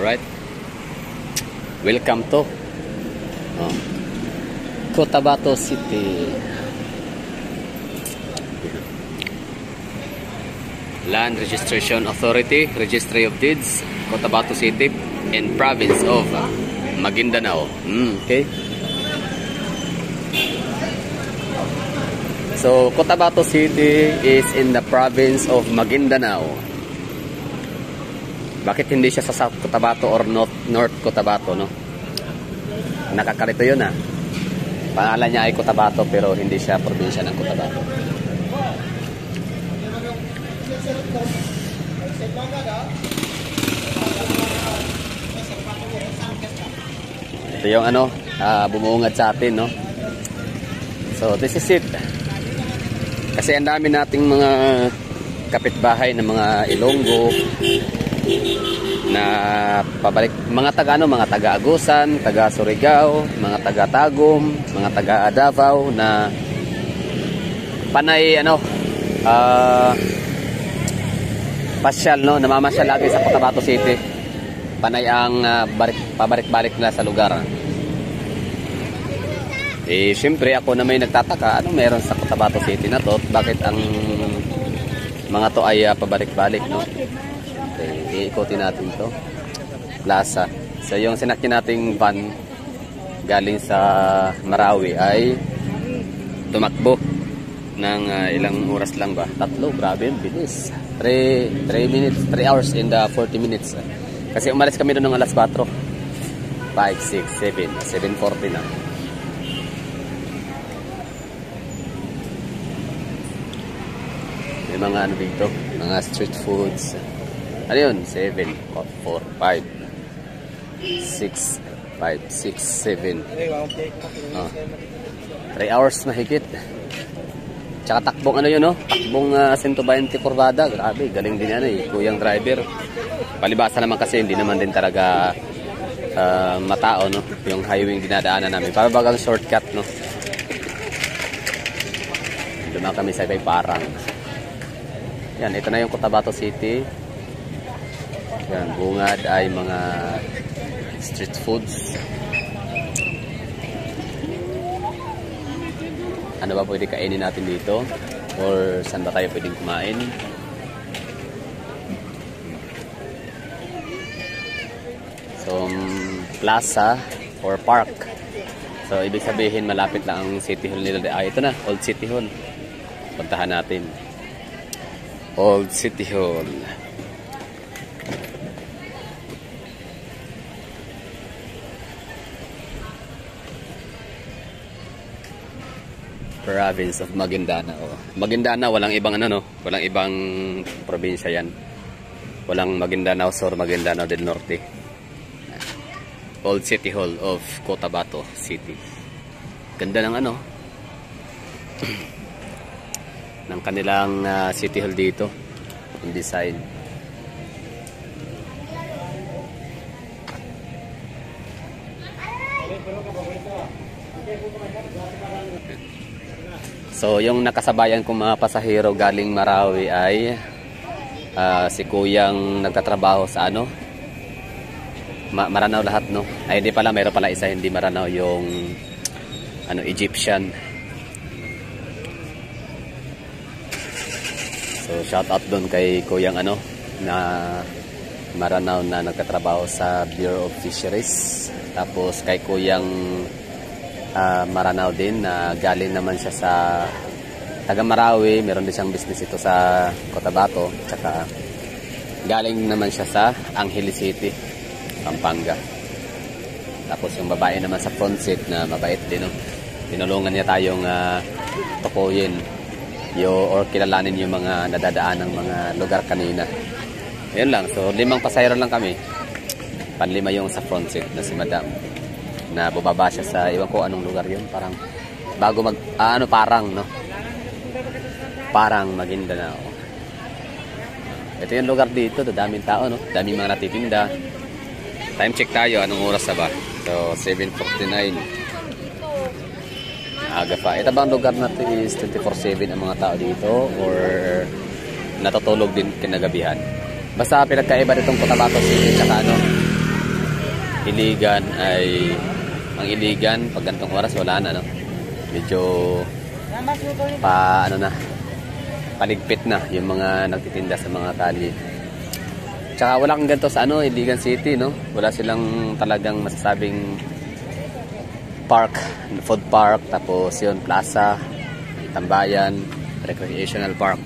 Alright. Welcome to Cotabato City. Land Registration Authority, Registry of Deeds, Cotabato City and Province of Maguindanao. Okay. So, Cotabato City is in the province of Maguindanao. Bakit hindi siya sa South Cotabato or North Cotabato, no? Nakakalito yun, Pangalan niya ay Cotabato pero hindi siya probinsya ng Cotabato. Ito yung bumuungad sa atin, no? So, this is it. Kasi ang dami nating mga kapitbahay ng mga Ilonggo na pabalik, mga taga Agusan, taga Surigao, mga taga Tagum, mga taga Davao na panay pasyal, no, namamasyal lagi sa Cotabato City. Panay ang pabalik-balik nila sa lugar. Siyempre ako na may nagtataka, meron sa Cotabato City na to? Bakit ang mga to ay pabalik-balik, no? Iikutin natin to. Plaza. So yung sinakyan nating van galing sa Marawi ay tumakbo ng ilang oras lang ba? 3, grabe, bilis. 3 hours and 40 minutes. Kasi umalis kami doon ng alas 4. 5, 6, 7, 7:40 na. May mga dito, mga street foods. Ano yun? 7, 4, 5, 6, 7. 3 hours mahigit. Tsaka takbong takbong 120 kurbada. Grabe, galing din kuyang driver. Palibasa naman kasi hindi naman din talaga matao, no? Yung highway dinadaanan namin. Para bagang shortcut, no? Duma kami sa Parang. Yan, ito na yung Cotabato City. Yan, bungad ay mga street foods. Ano ba pwede kainin natin dito? Or saan ba tayo pwedeng kumain? So, plaza or park. So, ibig sabihin malapit lang ang City Hall nila. Ito na, Old City Hall. Puntahan natin. Old City Hall. Province of Maguindanao. Maguindanao, walang ibang walang ibang probinsya yan. Walang Maguindanao Sur, Maguindanao del Norte. Old City Hall of Cotabato City. Ganda ng ng kanilang City Hall dito. Yung design. So, yung nakasabayan kong mga pasahero galing Marawi ay si Kuyang nagtatrabaho sa Maranao lahat, no? Ay, hindi pala, mayroon pala isa hindi Maranao, yung Egyptian. So, shout out doon kay Kuyang na Maranao na nagtatrabaho sa Bureau of Fisheries. Tapos kay Kuyang Maranao din na galing naman siya sa taga Marawi, meron din siyang business ito sa Cotabato, tsaka galing naman siya sa Angeles City, Pampanga. Tapos yung babae naman sa front seat na mabait din, no? Tinulungan niya tayong tukuyin or kilalanin yung mga nadadaan ng mga lugar kanina. Ayun lang, so 5 pasahero lang kami. Panlima yung sa front seat na si Madam, na bubaba siya sa iwan ko anong lugar yun, parang bago Parang, no? Parang Maguindanao. Ito yung lugar dito, daming tao, no? Daming mga natitinda. Time check tayo, anong oras na ba? So 7:49. Aga pa. Ito bang lugar na ito is 24/7 ang mga tao dito or natutulog din kinagabihan? Basta pinagkaiba nitong Cotabato City tsaka Iligan ay ang Iligan pag gantong oras wala na, no? Medyo paligpit na yung mga nagtitinda sa mga kalye. Tsaka wala kang ganito sa Iligan City, no? Wala silang talagang masasabing park, food park, tapos yun, plaza, tambayan, recreational park.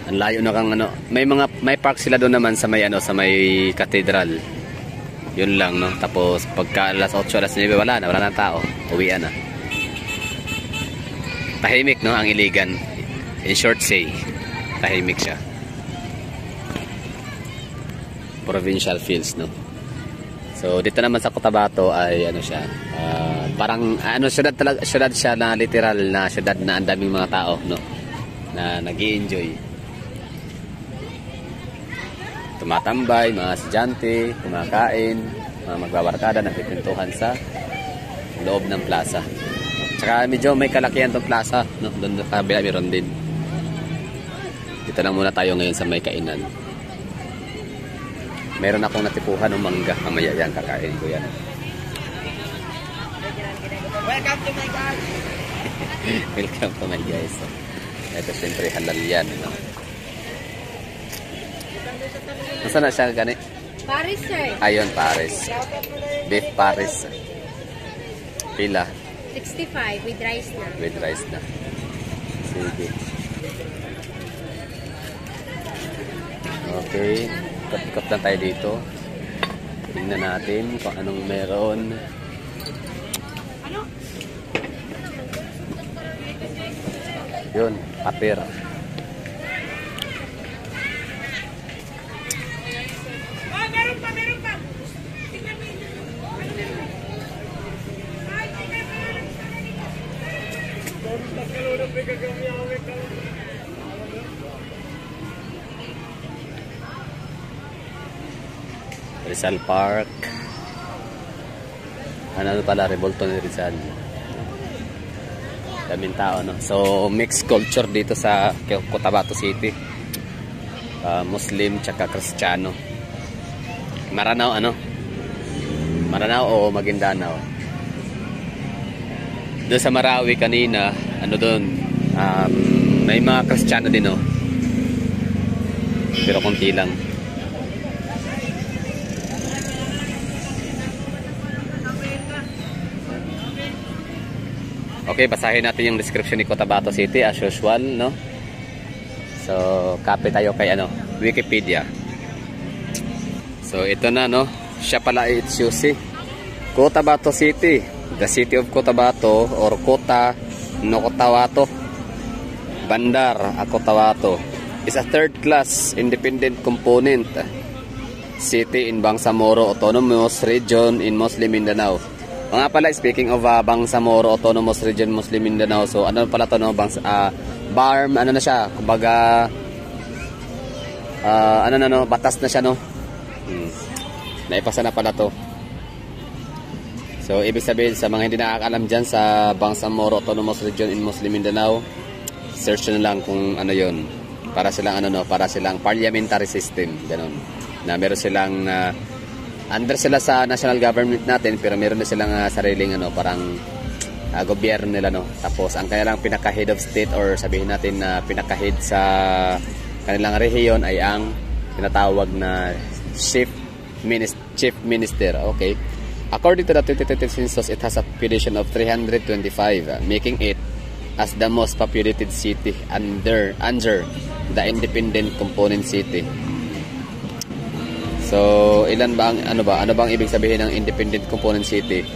Ang layo na kang may park sila doon naman sa may sa may cathedral. Yun lang, no? Tapos pagka alas 8, alas 9 wala na tao, uwian na. Tahimik, no, ang Iligan. In short say, tahimik siya. Provincial feels, no? So dito naman sa Cotabato ay siya, parang syudad siya na literal na syudad na ang daming mga tao, no, na nag-i-enjoy. Tumatambay, mga estudyante, kumakain, mga magbabarkada, nagpipintuhan sa loob ng plaza. Tsaka medyo may kalakihan tong plaza, no? Doon sa kabila meron din. Dito lang muna tayo ngayon sa may kainan. Meron akong natipuhan ng mangga. Mamaya yan, kakain ko yan. Welcome to my guys! Welcome to my guys. Ito siyempre halal yan, no? Nasaan na siya gani? Paris, sir. Ayun, Paris. Beef Paris. Pila? 65 with rice na. With rice na. Sige. Okay. Ikot-ikot lang tayo dito. Tingnan natin kung anong meron. Yun, papir. Meron pa! Rizal Park. Ano pala, Revolto ni Rizal. Daming tao, no? So, mixed culture dito sa Cotabato City. Muslim tsaka Kristiyano. Maranao, Maranao o Maguindanao. Doon sa Marawi kanina, doon, may mga Kristiyano din, no? Pero konti lang. Okay, basahin natin yung description ni Cotabato City as usual, no? So, copy tayo kay Wikipedia. So, ito na, no? Siya pala ay Itsusi. Cotabato City, the city of Cotabato or Kota no Cotabato, Bandar a Cotabato, is a third-class independent component city in Bangsamoro Autonomous Region in Muslim Mindanao. Nga pala, speaking of Bangsamoro Autonomous Region Muslim Mindanao, so ano pala to, no? BARM, na siya, kumbaga batas na siya, no? Naipasa na pala to. So ibig sabihin sa mga hindi nakakaalam dyan sa Bangsamoro Autonomous Region in Muslim Mindanao, search na lang kung ano yon. Para silang parliamentary system, ganun. Na meron silang under sila sa national government natin, pero meron na silang sariling parang gobyerno nila, no. Tapos ang kanilang pinaka-head of state, or sabihin natin na pinaka-head sa kanilang rehiyon ay ang tinatawag na chief minister. Okay. According to the 2020 census, it has a population of 325, making it as the most populated city under the independent component city. So, ilan ba ang ano bang ibig sabihin ng independent component city?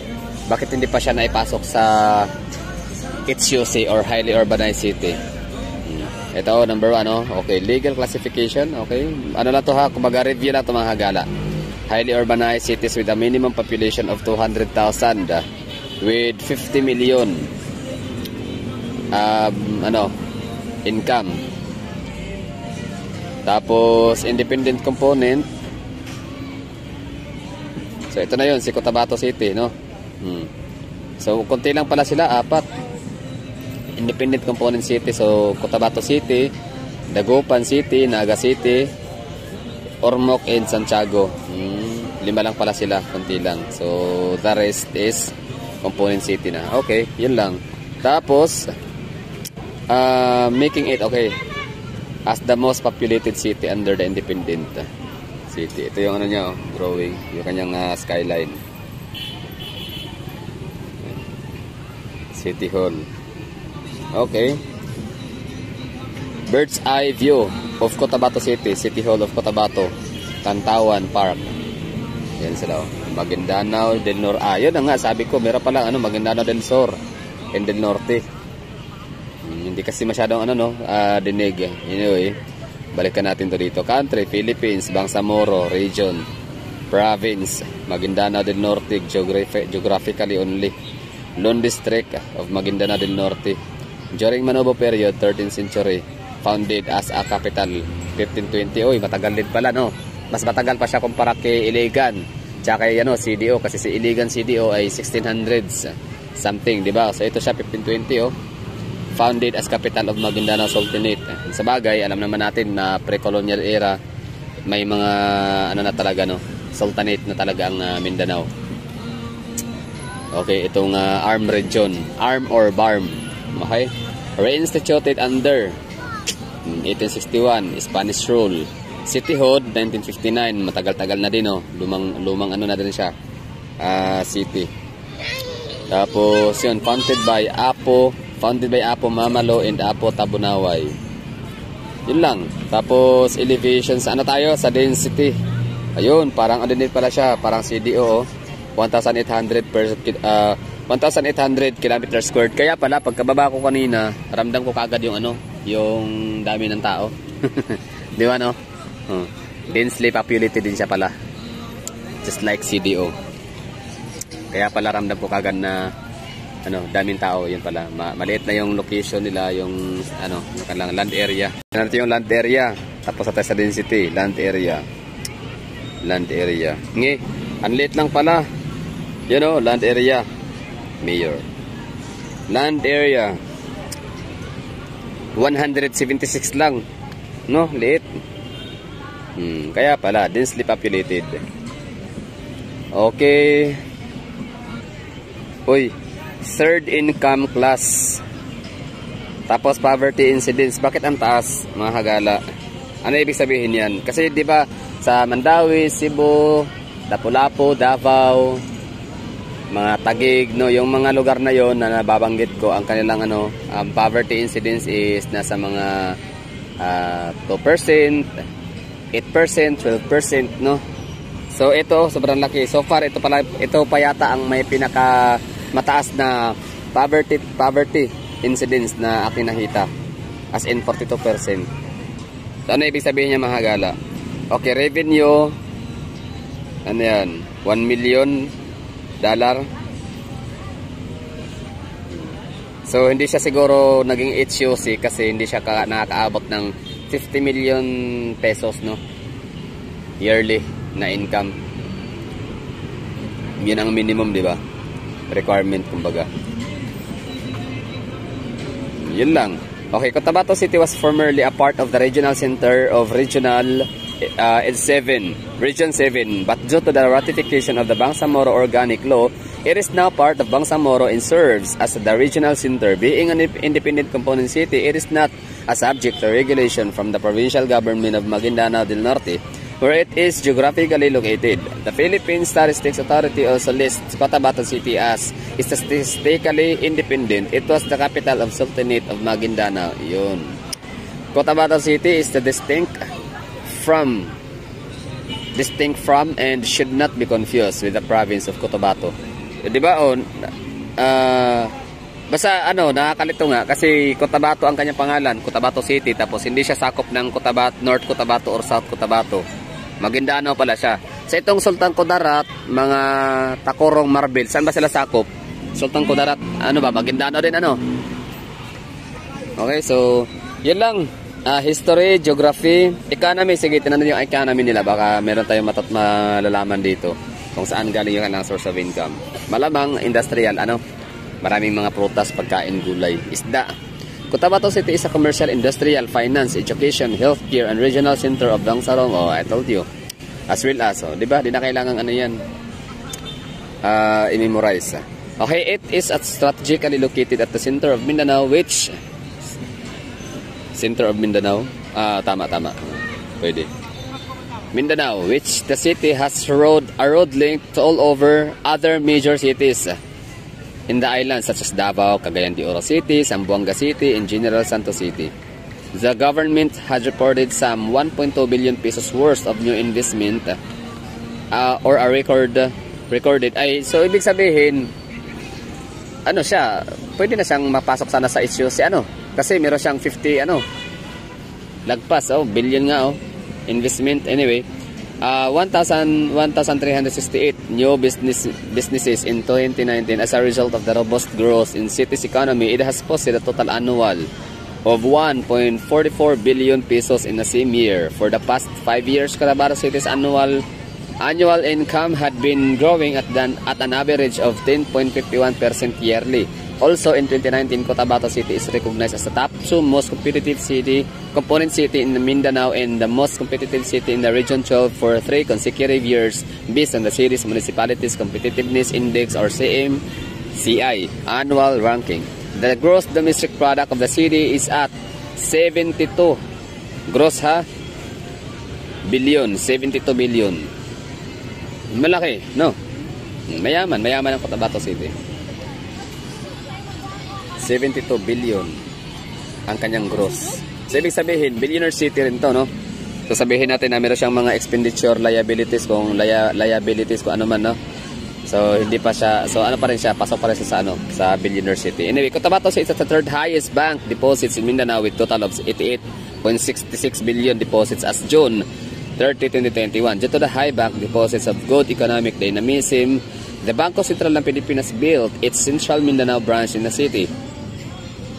Bakit hindi pa siya naipasok sa HUC or highly urbanized city? Ito, number 1, okay, legal classification, okay. Ano lang to, kumbaga review lang to, mga hagala. Highly urbanized cities with a minimum population of 200,000 with 50 million income. Tapos independent component. So ito na 'yon, si Cotabato City, no? So konti lang pala sila, 4 independent component city. So Cotabato City, Dagupan City, Naga City, Ormoc and Santiago. 5 lang pala sila, konti lang. So, the rest is component city na. Okay, yun lang. Tapos, making it, okay, as the most populated city under the independent city. Ito yung ano niya, drawing, yung kanyang skyline. City Hall. Okay. Bird's eye view of Cotabato City, City Hall of Cotabato, Tantawan Park. Yan sila. Maguindanao del Norte. Yun na nga, sabi ko, meron pala Maguindanao del Sur and del Norte. Hindi kasi masyadong dinig. Anyway, balikan natin to dito. Country, Philippines, Bangsamoro, Region, Province, Maguindanao del Norte, geographically only. Lone District of Maguindanao del Norte. During Manobo period, 13th century, founded as a capital, 1520. Oy, matagal din pala, no? Mas matagal pa siya kumpara kay Iligan. Tsaka kay CDO, kasi si Iligan CDO ay 1600s something, di ba? So ito siya 1520, founded as capital of Maguindanao Sultanate. Sa bagay, alam naman natin na pre-colonial era, may mga na talaga, no? Sultanate na talaga ang Mindanao. Okay, itong ARM region, ARM or BARM. Okay? Reinstituted under 1861, Spanish rule. Cityhood, 1959, matagal-tagal na din, lumang na din siya, city. Tapos yun, founded by Apo Mamalo and Apo Tabunaway. Yun lang. Tapos elevation sa tayo? Sa density. Ayun, parang din pala siya, parang CDO, 1,800 km squared. Kaya pala pagkababa ko kanina, ramdam ko kaagad yung yung dami ng tao. Di ba, no? Densely populated din siya pala. Just like CDO. Kaya pala ramdam ko kaagad na daming tao. Yun pala. Maliit na yung location nila, yung yung land area. Natin yung land area. Tapos tayo sa density, land area. Land area. Ang liit lang pala. Land area. Mayor. Land area 176 lang, no? Liit. Kaya pala densely populated. Okay. Uy, third income class. Tapos poverty incidence. Bakit ang taas, mga hagala? Ano ibig sabihin yan? Kasi di ba sa Mandawi, Cebu, Lapu-Lapu, Davao, mga Taguig, no, yung mga lugar na yon na nababanggit ko, ang kanilang poverty incidence is nasa mga 2%, 8%, 12%, no. So ito sobrang laki. So far ito pa yata ang may pinaka mataas na poverty incidence na aking nakita, as in 42%. So ano ibig sabihin niya, mga gala? Okay, revenue yan, $1 million. So hindi siya siguro naging HUC kasi hindi siya nakakaabot ng 50 million pesos, no, yearly na income. Yun ang minimum, di ba? Requirement, kumbaga. Yun lang. Okay, Cotabato City was formerly a part of the regional center of Region 7, but due to the ratification of the Bangsamoro Organic Law, it is now part of Bangsamoro and serves as the regional center. Being an independent component city, it is not a subject to regulation from the provincial government of Maguindanao del Norte, where it is geographically located. The Philippine Statistics Authority also lists Cotabato City as statistically independent. It was the capital of Sultanate of Maguindanao. Yun. Cotabato City is distinct from and should not be confused with the province of Cotabato. Di ba? Basta nakakalito nga kasi Cotabato ang kanyang pangalan, Cotabato City, tapos hindi siya sakop ng North Cotabato or South Cotabato. Maguindanao pala siya. Sa itong Sultan Kudarat, mga Tacorong, Marbel, saan ba sila sakop? Sultan Kudarat, Maguindanao din, Okay, so yun lang. History, geography, economy. Sige, tinanong yung economy nila. Baka meron tayong malalaman dito kung saan galing yung kanilang source of income. Malamang industrial, maraming mga prutas, pagkain, gulay, isda. Cotabato City is a commercial, industrial, finance, education, healthcare, and regional center of Bangsamoro. I told you. As well as, oh, di ba? Di na kailangan ano yan. I-memorize. Okay, it is strategically located at the center of Mindanao, which... Center of Mindanao? Tama. Pwede. Mindanao, which the city has a road link to all over other major cities in the island, such as Davao, Cagayan de Oro City, Zamboanga City, and General Santos City. The government has reported some 1.2 billion pesos worth of new investment or a recorded. So ibig sabihin, ano siya, pwede na siyang mapasok sana sa issue si ano, kasi meron siyang 50 lagpas, billion nga investment. Anyway, 1,368 new businesses in 2019 as a result of the robust growth in city's economy. It has posted a total annual of 1.44 billion pesos in the same year. For the past 5 years, Cotabato City's annual income had been growing at an average of 10.51% yearly. Also in 2019, Cotabato City is recognized as the top 2 most competitive component city in the Mindanao and the most competitive city in the Region 12 for 3 consecutive years based on the city's Municipalities Competitiveness Index or CMCI annual ranking. The gross domestic product of the city is at 72 billion. Malaki, no? Mayaman ang Cotabato City. 72 billion ang kanyang gross. So ibig sabihin, billionaire city rin to, no? So sabihin natin na meron siyang mga expenditure liabilities kung ano man, no? So hindi pa siya, so ano pa rin siya, pasok pa rin siya sa billionaire city. Anyway, Cotabato City is the third highest bank deposits in Mindanao with total of 88.66 billion deposits as June 30, 2021. Due to the high bank deposits of good economic dynamism, the Bangko Sentral ng Pilipinas built its Central Mindanao branch in the city.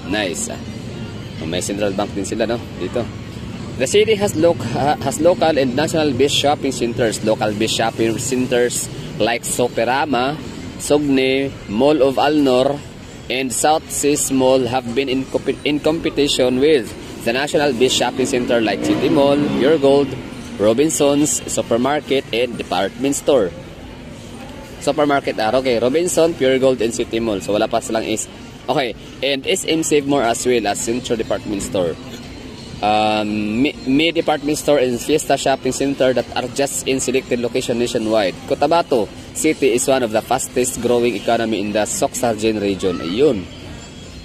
Nice. May central bank din sila, no? Dito. The city has local and national based shopping centers. Local based shopping centers like Soperama, Sogne, Mall of Alnor, and South Seas Mall have been in competition with the national based shopping center like City Mall, Pure Gold, Robinsons, Supermarket, and Department Store. Supermarket, okay, Robinson, Pure Gold, and City Mall. So wala pa silang is. Okay, and SM Save More as well as Central Department Store. May Department Store and Fiesta Shopping Center that are just in selected location nationwide. Cotabato City is one of the fastest growing economy in the Soxargen region. Ayun.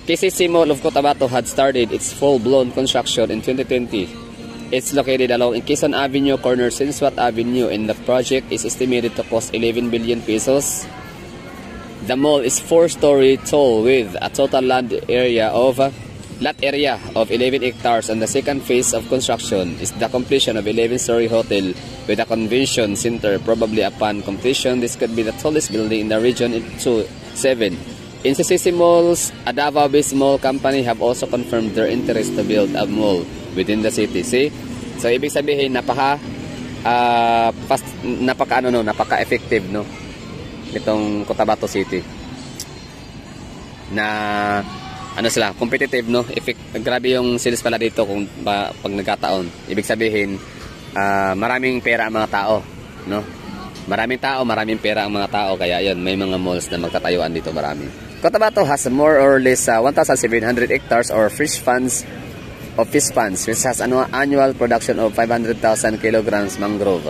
KCC Mall of Cotabato had started its full-blown construction in 2020. It's located along Quezon Avenue, corner Sinswat Avenue, and the project is estimated to cost 11 billion pesos. The mall is 4-story tall with a total lot area of 11 hectares, and the second phase of construction is the completion of 11-story hotel with a convention center. Probably upon completion, this could be the tallest building in the region in 2027. In CCC Malls, a Davao-based mall company have also confirmed their interest to build a mall within the city. See? So ibig sabihin napaka-effective, no? Itong Cotabato City. Na sila, competitive, no? Grabe yung sales pala dito kung pag nagkataon. Ibig sabihin, maraming pera ang mga tao, no? Maraming pera ang mga tao, kaya yun, may mga malls na magtatayuan dito, marami. Cotabato has more or less 1,700 hectares or fish funds, which has an annual production of 500,000 kilograms mangrove.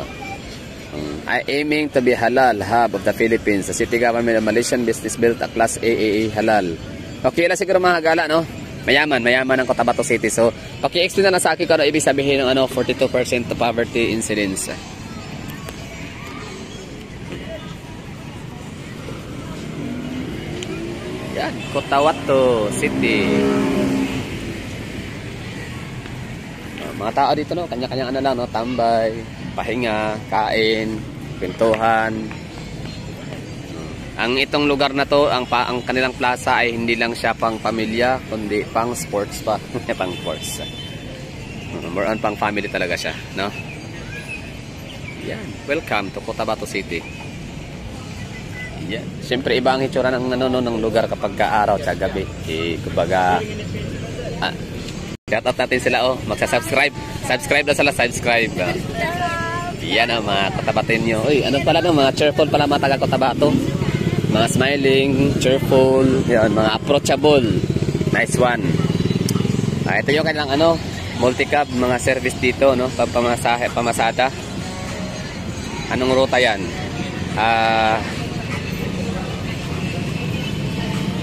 Aiming to be halal hub of the Philippines, the city government of Malaysian business built a Class AAA halal. Okay lang siguro mga gala, no? Mayaman ang Cotabato City. So, paki-explain na lang sa akin kung ano ibig sabihin ng 42% to poverty incidence. Yan, Cotabato City. Mga tao dito, no? Kanya-kanyang lang, no? Tambay, pahinga, kain, pintuhan. Ang itong lugar na to, ang kanilang plaza ay hindi lang siya pang pamilya, kundi pang sports pa. Pang sports. More on pang family talaga siya, no? Yan. Welcome to Cotabato City. Yan. Siyempre iba ang hitsura ng lugar kapag araw at gabi. Kumbaga, shout out natin sila, oh. Magsa-subscribe. Subscribe na sila, subscribe. Yan ang mga Cotabateño. Uy, ano pala no, mga cheerful pala mga taga Cotabato. Mga smiling, cheerful, yan, mga approachable. Nice one. Ito yung kanilang ano, multi-cab, mga service dito, no? Pamasada. Anong ruta yan?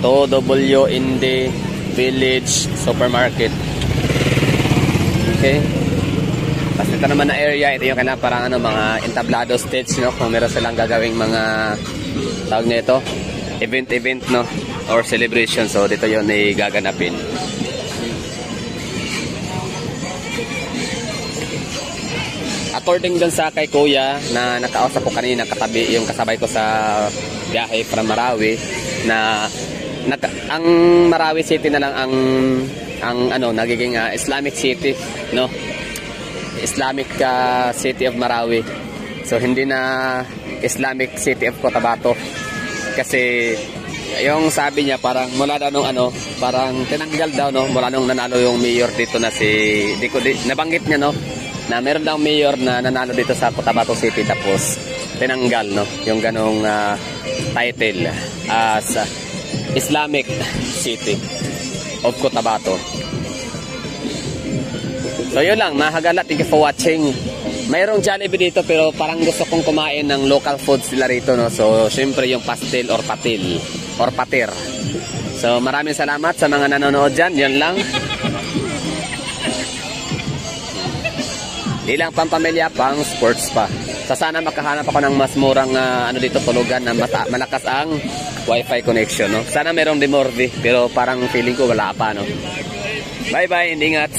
To W Inde Village Supermarket. Okay. Tapos ito naman na area, ito yung kanilang parang ano, mga entablado stage, no? Kung meron silang gagawing mga tawag nito, event, no? Or celebration. So dito yun ay gaganapin. According dun sa kay Kuya na nakausap ko kanina, katabi yung kasabay ko sa biyahe from Marawi, na ang Marawi City na lang ang ano nagiging Islamic City, no? Islamic City of Marawi. So hindi na Islamic City of Cotabato. Kasi yung sabi niya parang mula daw nung ano, parang tinanggal daw, no, mula nung nanalo yung mayor dito na si nabanggit niya, no, na meron daw mayor na nanalo dito sa Cotabato City, tapos tinanggal, no, yung ganong title as Islamic City of Cotabato. So yun lang, mahagala, thank you for watching. Mayroong Jollibee dito pero parang gusto kong kumain ng local foods sila rito, no. So syempre yung pastel or patil or patir. So maraming salamat sa mga nanonood dyan. Yan lang. Ilang pampamilya pang sports pa. So sana makahanap ako ng mas murang ano dito, tulugan na malakas ang wifi connection, no. Sana merong Demorvi pero parang feeling ko wala pa, no. Bye bye, ingat.